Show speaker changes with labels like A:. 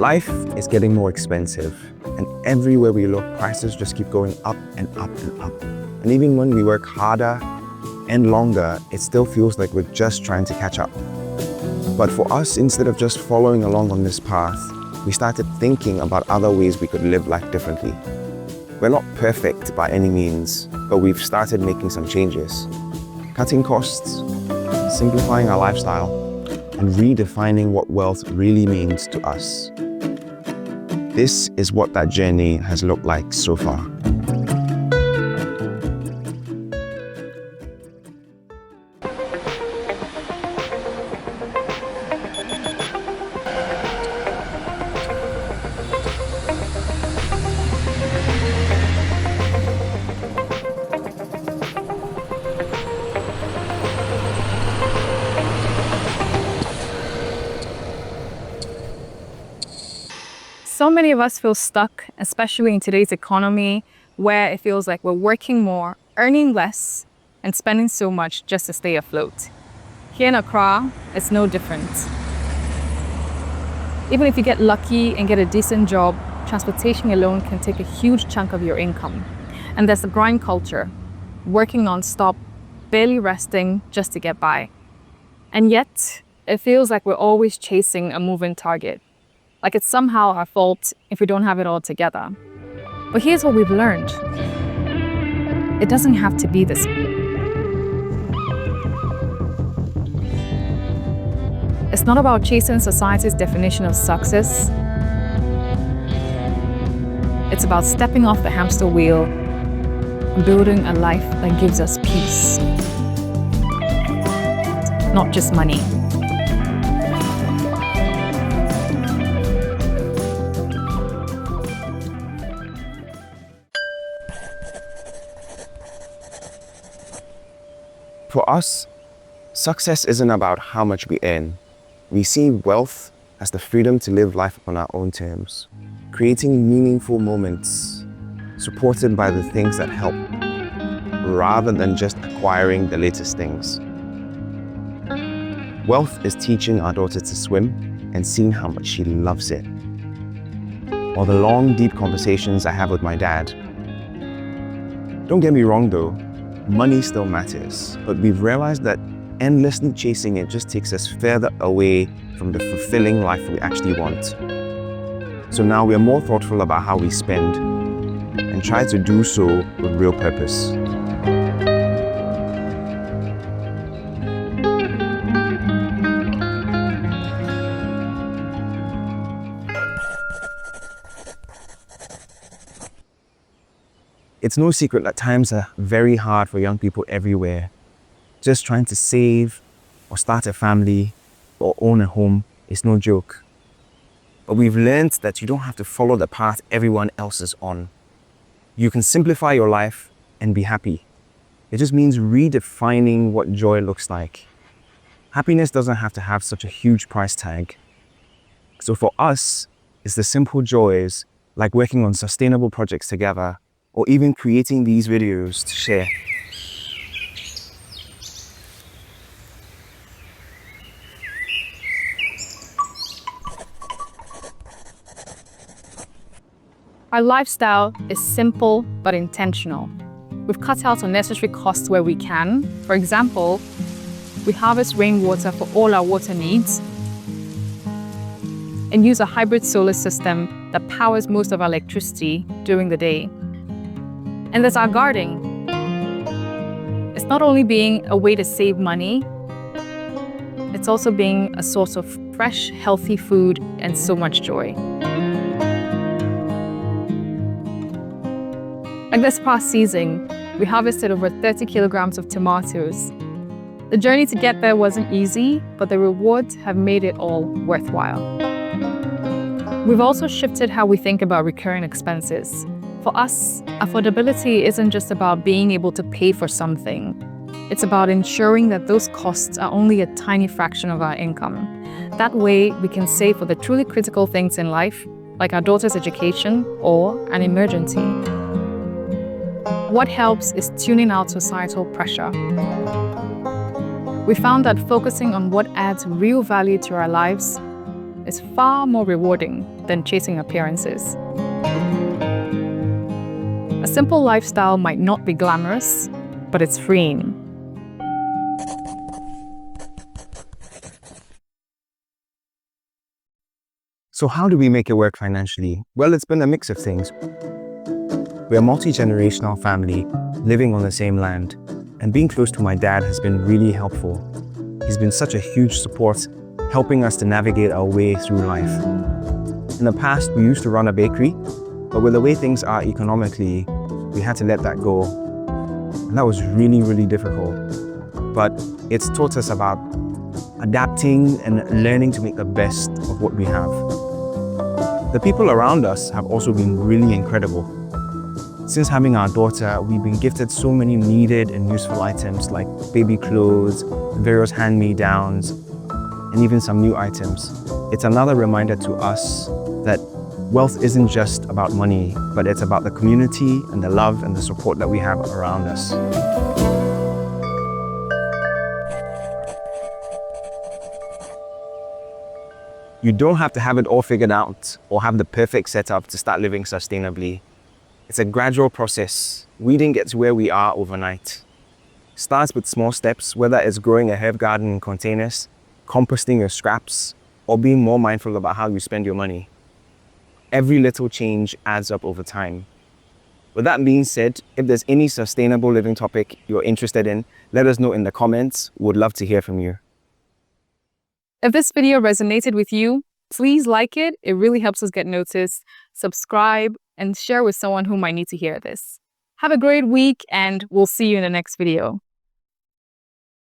A: Life is getting more expensive, and everywhere we look, prices just keep going up and up and up. And even when we work harder and longer, it still feels like we're just trying to catch up. But for us, instead of just following along on this path, we started thinking about other ways we could live life differently. We're not perfect by any means, but we've started making some changes. Cutting costs, simplifying our lifestyle, and redefining what wealth really means to us. This is what that journey has looked like so far.
B: So many of us feel stuck, especially in today's economy, where it feels like we're working more, earning less, and spending so much just to stay afloat. Here in Accra, it's no different. Even if you get lucky and get a decent job, transportation alone can take a huge chunk of your income. And there's the grind culture, working non-stop, barely resting just to get by. And yet, it feels like we're always chasing a moving target. Like it's somehow our fault if we don't have it all together. But here's what we've learned. It doesn't have to be this way. It's not about chasing society's definition of success. It's about stepping off the hamster wheel and building a life that gives us peace. Not just money.
A: For us, success isn't about how much we earn. We see wealth as the freedom to live life on our own terms, creating meaningful moments supported by the things that help, rather than just acquiring the latest things. Wealth is teaching our daughter to swim and seeing how much she loves it. Or the long, deep conversations I have with my dad. Don't get me wrong though, money still matters, but we've realized that endlessly chasing it just takes us further away from the fulfilling life we actually want. So now we are more thoughtful about how we spend and try to do so with real purpose. It's no secret that times are very hard for young people everywhere. Just trying to save or start a family or own a home is no joke. But we've learned that you don't have to follow the path everyone else is on. You can simplify your life and be happy. It just means redefining what joy looks like. Happiness doesn't have to have such a huge price tag. So for us, it's the simple joys like working on sustainable projects together, or even creating these videos to share.
B: Our lifestyle is simple but intentional. We've cut out unnecessary costs where we can. For example, we harvest rainwater for all our water needs and use a hybrid solar system that powers most of our electricity during the day. And there's our gardening. It's not only being a way to save money, it's also being a source of fresh, healthy food and so much joy. Like this past season, we harvested over 30 kilograms of tomatoes. The journey to get there wasn't easy, but the rewards have made it all worthwhile. We've also shifted how we think about recurring expenses. For us, affordability isn't just about being able to pay for something. It's about ensuring that those costs are only a tiny fraction of our income. That way, we can save for the truly critical things in life, like our daughter's education or an emergency. What helps is tuning out societal pressure. We found that focusing on what adds real value to our lives is far more rewarding than chasing appearances. A simple lifestyle might not be glamorous, but it's freeing.
A: So how do we make it work financially? Well, it's been a mix of things. We're a multi-generational family living on the same land, and being close to my dad has been really helpful. He's been such a huge support, helping us to navigate our way through life. In the past, we used to run a bakery, but with the way things are economically, we had to let that go. And that was really, really difficult. But it's taught us about adapting and learning to make the best of what we have. The people around us have also been really incredible. Since having our daughter, we've been gifted so many needed and useful items like baby clothes, various hand-me-downs, and even some new items. It's another reminder to us that wealth isn't just about money, but it's about the community and the love and the support that we have around us. You don't have to have it all figured out or have the perfect setup to start living sustainably. It's a gradual process. We didn't get to where we are overnight. It starts with small steps, whether it's growing a herb garden in containers, composting your scraps, or being more mindful about how you spend your money. Every little change adds up over time. With that being said, if there's any sustainable living topic you're interested in, let us know in the comments. We'd love to hear from you.
B: If this video resonated with you, please like it. It really helps us get noticed. Subscribe and share with someone who might need to hear this. Have a great week, and we'll see you in the next video.